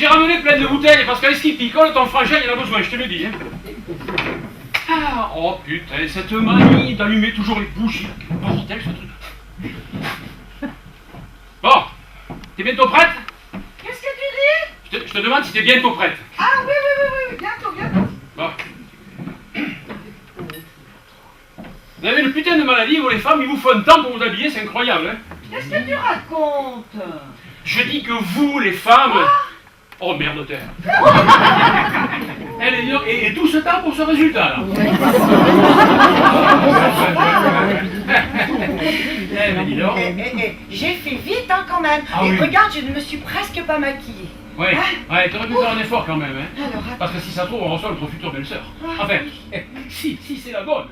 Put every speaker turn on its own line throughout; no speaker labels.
j'ai ramené plein de bouteilles parce qu'à ce qui picole, ton frangin, il en a besoin, je te le dis. Hein. Ah, oh putain, cette manie d'allumer toujours les bougies. Bordel, ce truc. Bon, t'es bientôt prête?
Qu'est-ce que tu dis?
Je te demande si t'es bientôt prête.
Ah oui, bientôt.
Bon. Vous avez une putain de maladie, vous les femmes, il vous faut un temps pour vous habiller, c'est incroyable. Hein.
Qu'est-ce que tu racontes?
Je dis que vous, les femmes... Oh merde de terre. Et tout ce temps pour ce résultat là.
J'ai fait vite hein, quand même.
Ah,
et
oui.
regarde, je ne me suis presque pas maquillée.
Ouais, ouais, t'aurais pu faire un effort quand même. Hein.
Alors,
parce que si ça trouve, on reçoit notre future belle-sœur. Enfin, si c'est la bonne.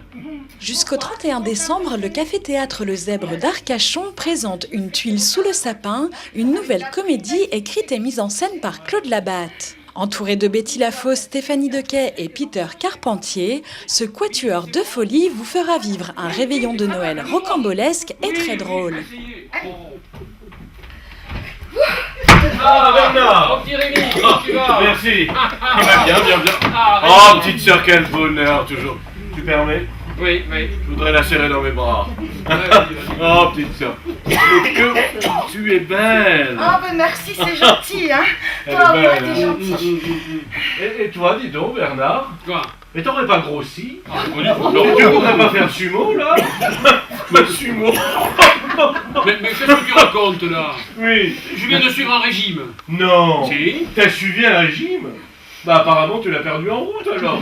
Jusqu'au 31 décembre, le Café-Théâtre Le Zèbre d'Arcachon présente Une tuile sous le sapin, une nouvelle comédie écrite et mise en scène par Claude Labatte. Entouré de Betty Lafosse, Stéphanie Dequet et Peter Carpentier, ce quatuor de folie vous fera vivre un réveillon de Noël rocambolesque et très drôle.
Ah, Bernard!
Oh, petit Rémi, comment tu vas?
Merci. Bien. Oh, petite sœur, quel bonheur, toujours. Tu permets?
Oui.
Je voudrais la serrer dans mes bras. Oh, petite sœur. Que tu es belle.
Ah ben merci, c'est gentil, hein.
Elle
Toi,
est
moi,
belle,
t'es
hein.
gentil.
Et toi, dis donc, Bernard,
Quoi?
mais t'aurais pas grossi?
Ah,
Tu voudrais pas faire sumo, là? Le sumo.
Mais qu'est-ce que tu racontes là?
Oui.
Je viens de suivre un régime.
Non.
Si.
T'as suivi un régime? Bah apparemment tu l'as perdu en route alors.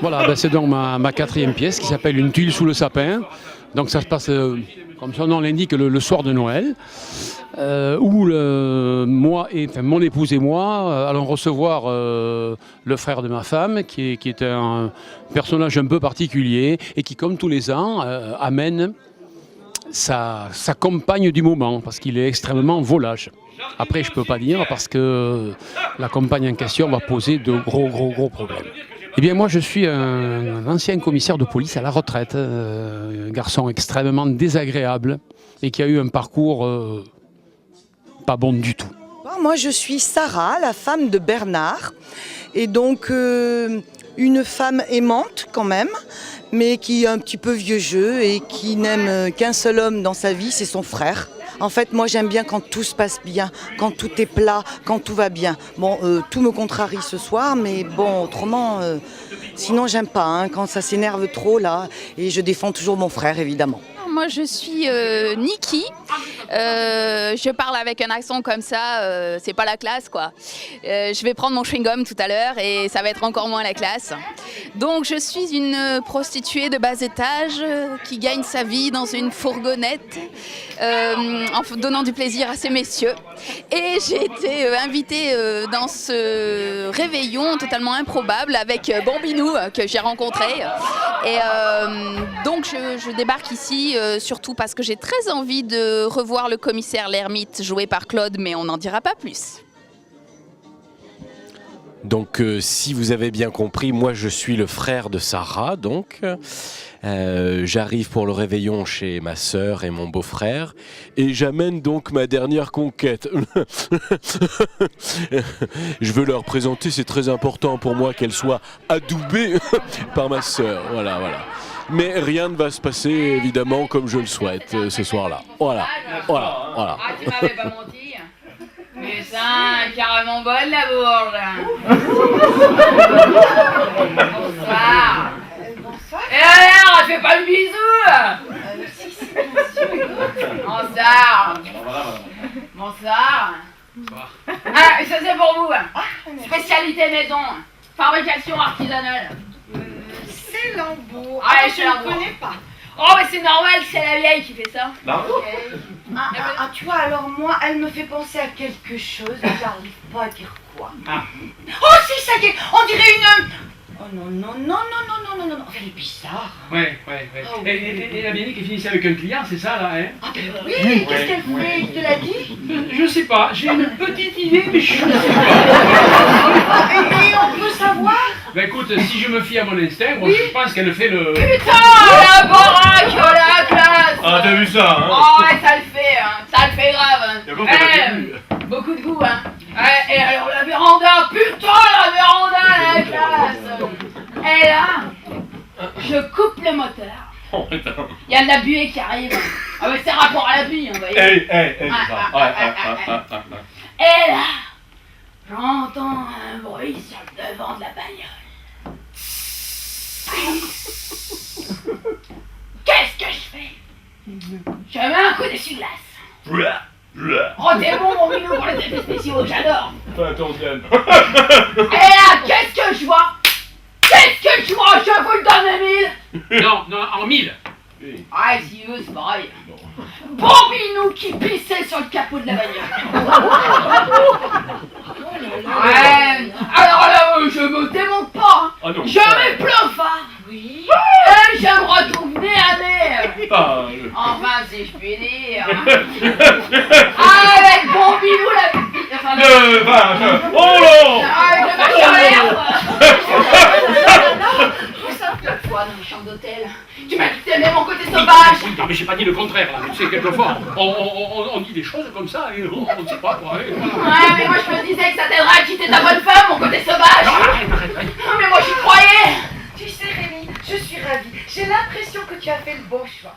Voilà, ben c'est donc ma quatrième pièce qui s'appelle Une tuile sous le sapin. Donc ça se passe, comme son nom l'indique, le soir de Noël, où mon épouse et moi allons recevoir le frère de ma femme, qui est un personnage un peu particulier et qui, comme tous les ans, amène sa compagne du moment, parce qu'il est extrêmement volage. Après, je ne peux pas dire, parce que la compagne en question va poser de gros problèmes. Eh bien, moi, je suis un ancien commissaire de police à la retraite, un garçon extrêmement désagréable et qui a eu un parcours pas bon du tout.
Moi, je suis Sarah, la femme de Bernard, et donc une femme aimante quand même, mais qui est un petit peu vieux jeu et qui n'aime qu'un seul homme dans sa vie, c'est son frère. En fait, moi, j'aime bien quand tout se passe bien, quand tout est plat, quand tout va bien. Bon, tout me contrarie ce soir, mais bon, autrement, sinon, j'aime pas, hein, quand ça s'énerve trop, là, et je défends toujours mon frère, évidemment.
Moi, je suis Niki. Je parle avec un accent comme ça, c'est pas la classe, quoi. Je vais prendre mon chewing-gum tout à l'heure et ça va être encore moins la classe. Donc, je suis une prostituée de bas étage qui gagne sa vie dans une fourgonnette en donnant du plaisir à ces messieurs. Et j'ai été invitée dans ce réveillon totalement improbable avec Bambinou que j'ai rencontré. Et donc, je débarque ici surtout parce que j'ai très envie de revoir le commissaire L'Ermite joué par Claude, mais on n'en dira pas plus.
Donc si vous avez bien compris, moi je suis le frère de Sarah, donc j'arrive pour le réveillon chez ma sœur et mon beau-frère et j'amène donc ma dernière conquête. Je veux leur présenter, c'est très important pour moi qu'elle soit adoubée par ma sœur, voilà. Mais rien ne va se passer évidemment comme je le souhaite ce soir-là. Voilà.
Ah, tu m'avais pas menti. Mais ça, carrément bonne la bourge. Bonsoir. Et alors, fais pas le bisou.
Si, bien sûr.
Bonsoir. Ah, ça c'est pour vous. Spécialité maison. Fabrication artisanale.
C'est Lambeau.
Ah,
je ne connais pas.
Oh, mais c'est normal, c'est la vieille qui fait ça.
Tu vois, alors moi, elle me fait penser à quelque chose, j'arrive pas à dire quoi. Oh si, ça y est, on dirait une... Oh non, elle est bizarre.
Ouais.
Oh,
Et la Bénie qui finissait avec un client, c'est ça là, hein?
Ah ben oui, qu'est-ce qu'elle fait? Il te l'a dit?
Je sais pas, j'ai une petite idée, mais je sais pas.
Et on peut savoir?
Ben écoute, si je me fie à mon instinct, moi, je pense qu'elle fait le...
Putain, la baraque, la classe.
Ah, t'as vu ça, hein?
Oh, ouais, ça le fait grave.
Y'a beaucoup qu'on a vu.
Beaucoup
Oh, attends.
Il y a de la buée qui arrive. Avec ses rapports à la pluie, vous voyez.
Hey, c'est ça.
Et là, j'entends un bruit sur le devant de la bagnole. Qu'est-ce que je fais? Je mets un coup d'essuie-glace. Oh, t'es bon, mon minou, pour les effets spéciaux, j'adore.
Fais attention.
Et là, qu'est-ce que je vois? Qu'est-ce que je vois? Je vous le donne, Emile.
Non, non, en 1000.
Ah, si vous, c'est pareil. Bambinou qui pissait sur le capot de la bagnole. Ouais, alors là, je me démonte pas. Hein.
Ah non.
Je mets plein phare. Oui. Et je me retrouve nez à nez. Enfin, si je puis dire. Avec Bambinou, la petite. Enfin,
Oh là.
avec le machin à l'herbe. L'autre fois dans les chambres d'hôtel, tu m'as dit que t'aimais mon côté sauvage.
Oui, non, mais j'ai pas dit le contraire, là. Tu sais, quelquefois, on dit des choses comme ça et on ne sait pas quoi. Et voilà.
Ouais, mais moi je me disais que ça t'aiderait à quitter ta bonne femme, mon côté sauvage.
Arrête.
Mais moi j'y croyais.
Tu sais Rémi, je suis ravie. J'ai l'impression que tu as fait le bon choix.